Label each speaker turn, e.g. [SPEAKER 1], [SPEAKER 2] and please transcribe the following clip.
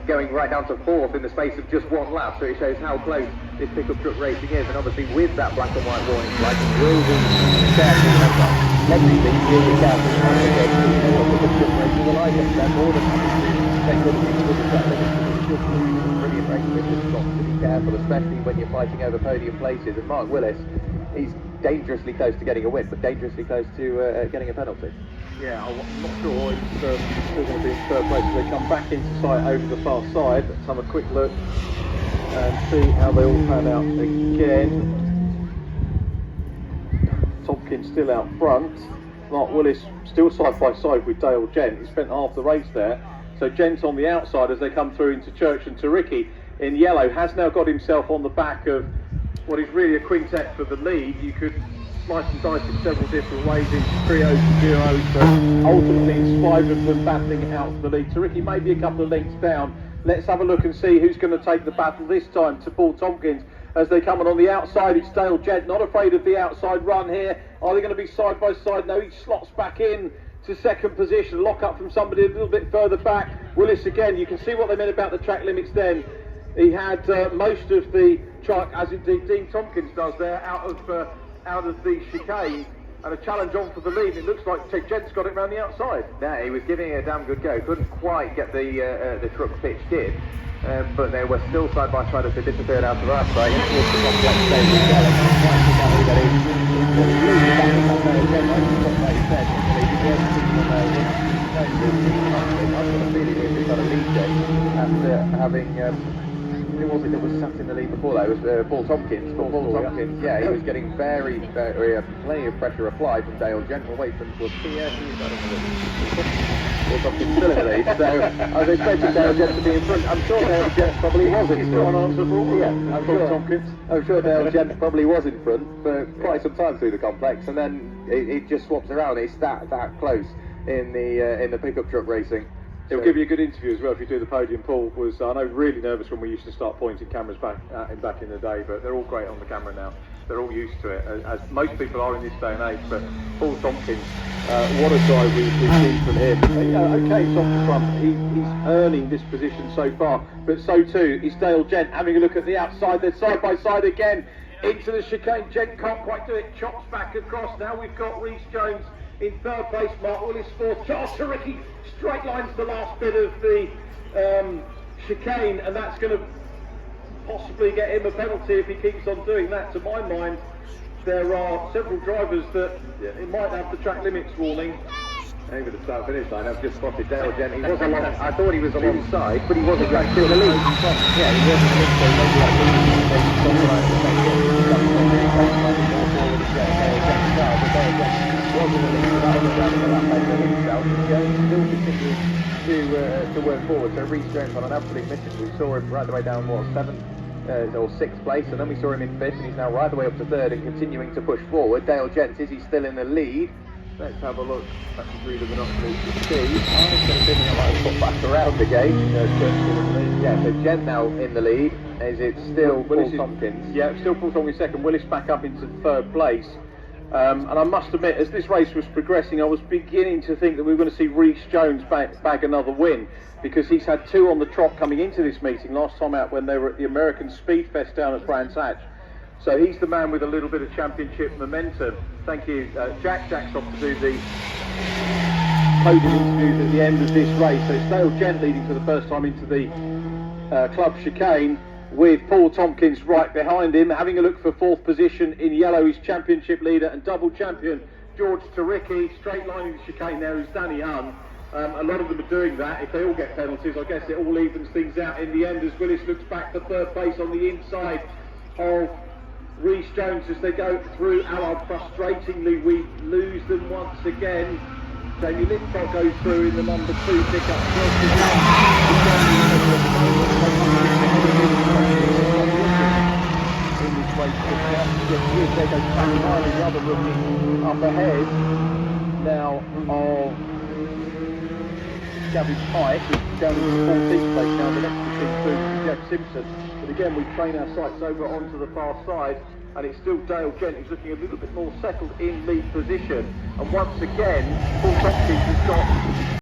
[SPEAKER 1] going right down to fourth in the space of just one lap, so it shows how close this pickup truck racing is. And obviously with that black and white warning flag, it will be careful. Logically, you'll be careful what pickup truck racing will like, and they're more than happy to take other people with the track limits. It's just brilliant racing. It's got to be careful, especially when you're fighting over podium places. And Mark Willis, he's dangerously close to getting a win, but dangerously close to getting a penalty.
[SPEAKER 2] Yeah, I'm not sure it's still going to be in third place. They come back into sight over the far side. Let's have a quick look and see how they all pan out again. Tompkins still out front. Mark Willis still side by side with Dale Gent. He spent half the race there. So Gent on the outside as they come through into Church and Turicki in yellow has now got himself on the back of what is really a quintet for the lead. You could slice and dice in several different ways into trios and duos, but ultimately it's five of them battling it out for the lead. Turicki may be a couple of lengths down. Let's have a look and see who's going to take the battle this time to Paul Tompkins as they come on the outside. It's Dale Gent, not afraid of the outside run here. Are they going to be side by side? No, he slots back in to second position. Lock up from somebody a little bit further back. Willis again, you can see what they meant about the track limits then. He had most of the track, as indeed Dean Tompkins does there, out of the chicane, and a challenge on for the lead. It looks like Gent's got it round the outside.
[SPEAKER 1] Yeah, he was giving it a damn good go. Couldn't quite get the truck pitched in, but they were still side by side as they disappeared out of our side. It was the complex stage as well. And not quite sure how that is. I've got a feeling we've just got a lead then after having. Who was it that was sat in the lead before that? It was Paul Tompkins. Paul Tompkins, yeah, he was getting very plenty of pressure applied from Dale Gent. We'll wait for him to appear. Paul Tompkins still in the lead, so I was expecting Dale Gent to be in front. I'm sure Dale Gent probably was in front. I'm sure Dale Gent probably was in front for quite some time through the complex, and then it just swaps around. It's that close in the pickup truck racing.
[SPEAKER 2] It'll give you a good interview as well if you do the podium. Paul was, I know, really nervous when we used to start pointing cameras back in the day, but they're all great on the camera now. They're all used to it, as most people are in this day and age. But Paul Tompkins, what a drive we've seen from him. Okay, it's off the front. He's earning this position so far, but so too is Dale Gent. Having a look at the outside, they're side by side again into the chicane. Gent can't quite do it. Chops back across. Now we've got Rhys Jones in third place, Mark Willis fourth. Charles Turicki straight lines the last bit of the chicane, and that's going to possibly get him a penalty if he keeps on doing that. To my mind, there are several drivers that it might have the track limits warning.
[SPEAKER 1] Over the start finish line, I've just spotted Dale Gent. He was along. I thought he was alongside, but he wasn't right still the lead. Yeah, he wasn't the lead, so maybe I think to work forward. So Rhys Jones on an absolute mission. We saw him right the way down, seventh or sixth place, and then we saw him in fifth, and he's now right the way up to third and continuing to push forward. Dale Gent, is he still in the lead? Let's have a look at the through the binoculars to see. I'm going to think I might put back around again. Yeah, so Gent now in the lead. Is it still Paul Tompkins?
[SPEAKER 2] Yeah, still Paul Tompkins second. Willis back up into third place. And I must admit, as this race was progressing, I was beginning to think that we were going to see Rhys Jones bag another win, because he's had two on the trot coming into this meeting last time out when they were at the American Speed Fest down at Brands Hatch. So he's the man with a little bit of championship momentum. Thank you, Jack. Jack's off to do the podium interviews at the end of this race. So it's Dale Gent leading for the first time into the club chicane, with Paul Tompkins right behind him. Having a look for fourth position in yellow is championship leader and double champion George Turicki. Straight lining the chicane there is Danny Hunn. A lot of them are doing that. If they all get penalties, I guess it all evens things out in the end, as Willis looks back for third place on the inside of Rhys Jones as they go through Allard. Frustratingly, we lose them once again. Jamie Lintott goes through in the number 2 pickup. In this race, they go behind the other rookie up ahead now of Gavin Pike, who's down in the 14th place now. The next between two is Jeff Simpson. But again, we train our sights over onto the far side, and it's still Dale Gent who's looking a little bit more settled in lead position. And once again, Paul Tompkins has got